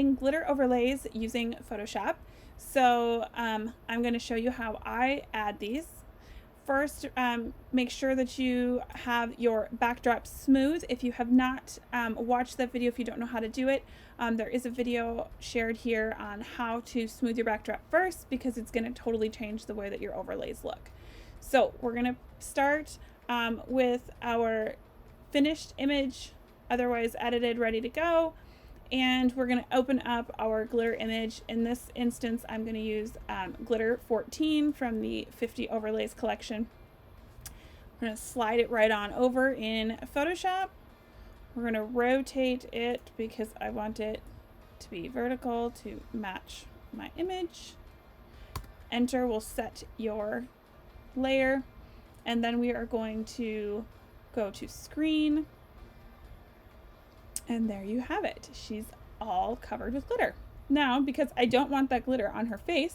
glitter overlays using Photoshop. So I'm going to show you how I add these. First, make sure that you have your backdrop smooth. If you have not watched that video, if you don't know how to do it, there is a video shared here on how to smooth your backdrop first, because it's going to totally change the way that your overlays look. So we're going to start with our finished image, otherwise edited, ready to go. And we're going to open up our glitter image. In this instance, I'm going to use glitter 14 from the 50 overlays collection. We're going to slide it right on over in Photoshop. We're going to rotate it because I want it to be vertical to match my image. Enter will set your layer, and then we are going to go to screen. And there you have it. She's all covered with glitter. Now, because I don't want that glitter on her face,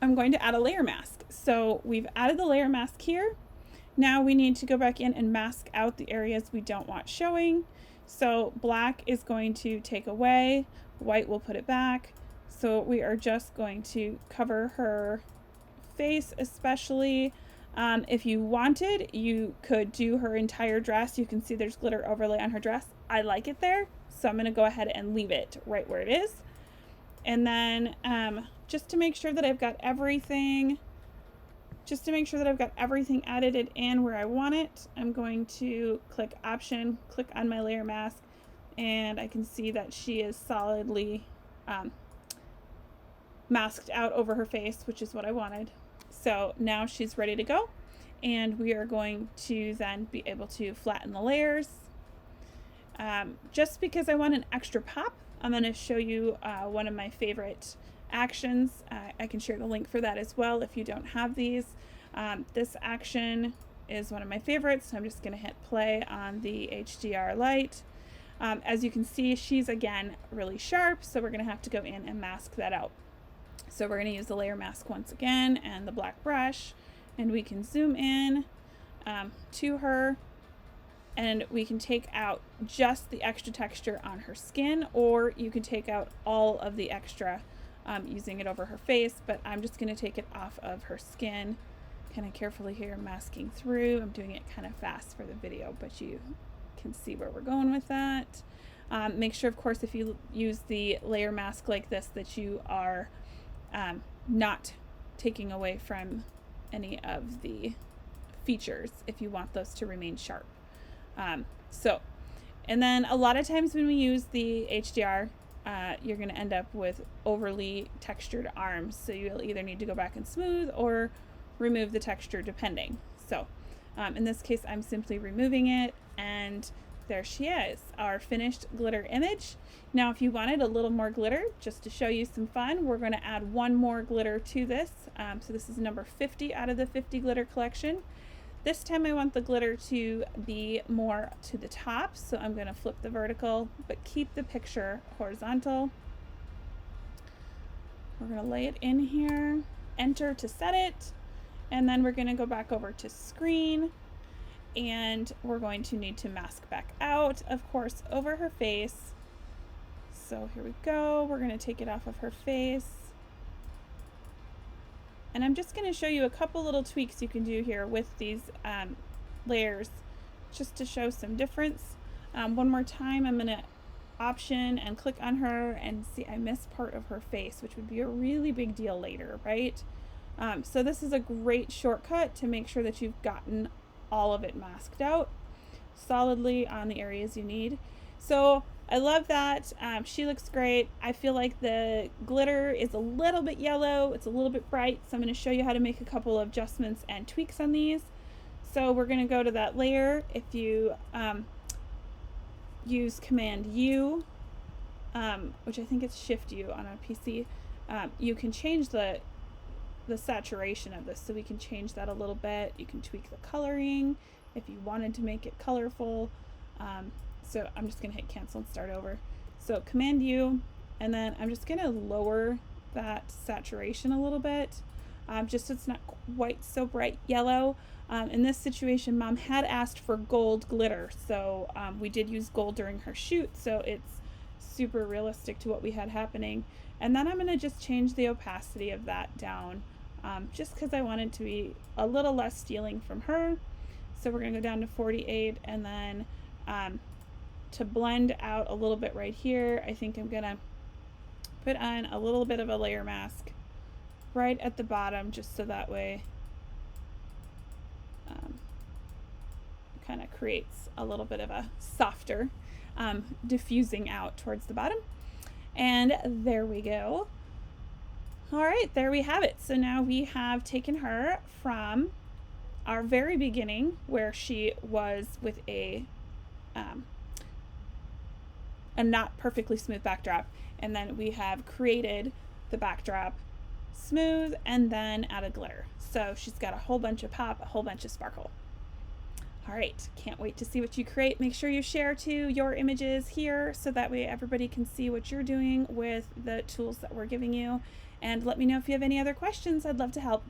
I'm going to add a layer mask. So we've added the layer mask here. Now we need to go back in and mask out the areas we don't want showing. So black is going to take away, white will put it back. So we are just going to cover her face especially. If you wanted, you could do her entire dress. You can see there's glitter overlay on her dress. I like it there, so I'm going to go ahead and leave it right where it is. And then just to make sure that I've got everything, edited in where I want it, I'm going to click Option, click on my layer mask, and I can see that she is solidly masked out over her face, which is what I wanted. So now she's ready to go, and we are going to then be able to flatten the layers. Just because I want an extra pop, I'm going to show you one of my favorite actions. I can share the link for that as well if you don't have these. This action is one of my favorites, so I'm just going to hit play on the HDR light. As you can see, she's again really sharp, so we're going to have to go in and mask that out. So we're going to use the layer mask once again and the black brush, and we can zoom in to her, and we can take out just the extra texture on her skin, or you can take out all of the extra using it over her face, but I'm just going to take it off of her skin kind of carefully here, masking through. I'm doing it kind of fast for the video, but you can see where we're going with that. Make sure, of course, if you use the layer mask like this, that you are not taking away from any of the features if you want those to remain sharp. And then a lot of times when we use the HDR, you're going to end up with overly textured arms, so you'll either need to go back and smooth or remove the texture depending. So in this case, I'm simply removing it, and there she is, our finished glitter image. Now if you wanted a little more glitter, just to show you some fun, we're going to add one more glitter to this. So this is number 50 out of the 50 glitter collection. This time I want the glitter to be more to the top, so I'm going to flip the vertical, but keep the picture horizontal. We're going to lay it in here, enter to set it, and then we're going to go back over to screen, and we're going to need to mask back out, of course, over her face. So here we go. We're going to take it off of her face. And I'm just going to show you a couple little tweaks you can do here with these layers, just to show some difference. One more time, I'm going to option and click on her, and see I missed part of her face, which would be a really big deal later, right? So this is a great shortcut to make sure that you've gotten all of it masked out solidly on the areas you need. So I love that. She looks great. I feel like the glitter is a little bit yellow. It's a little bit bright. So I'm going to show you how to make a couple of adjustments and tweaks on these. So we're going to go to that layer. If you use Command U, which I think it's Shift U on a PC, you can change the saturation of this, so we can change that a little bit. You can tweak the coloring if you wanted to make it colorful. So I'm just going to hit cancel and start over. So Command U, and then I'm just going to lower that saturation a little bit, just so it's not quite so bright yellow. In this situation, Mom had asked for gold glitter, so we did use gold during her shoot, so it's super realistic to what we had happening. And then I'm going to just change the opacity of that down, just because I want it to be a little less stealing from her. So we're going to go down to 48, and then to blend out a little bit right here, I think I'm going to put on a little bit of a layer mask right at the bottom, just so that way kind of creates a little bit of a softer diffusing out towards the bottom. And there we go. All right, there we have it. So now we have taken her from our very beginning, where she was with a not perfectly smooth backdrop, and then we have created the backdrop smooth and then added glitter. So she's got a whole bunch of pop, a whole bunch of sparkle. All right, can't wait to see what you create. Make sure you share too your images here, so that way everybody can see what you're doing with the tools that we're giving you. And let me know if you have any other questions. I'd love to help.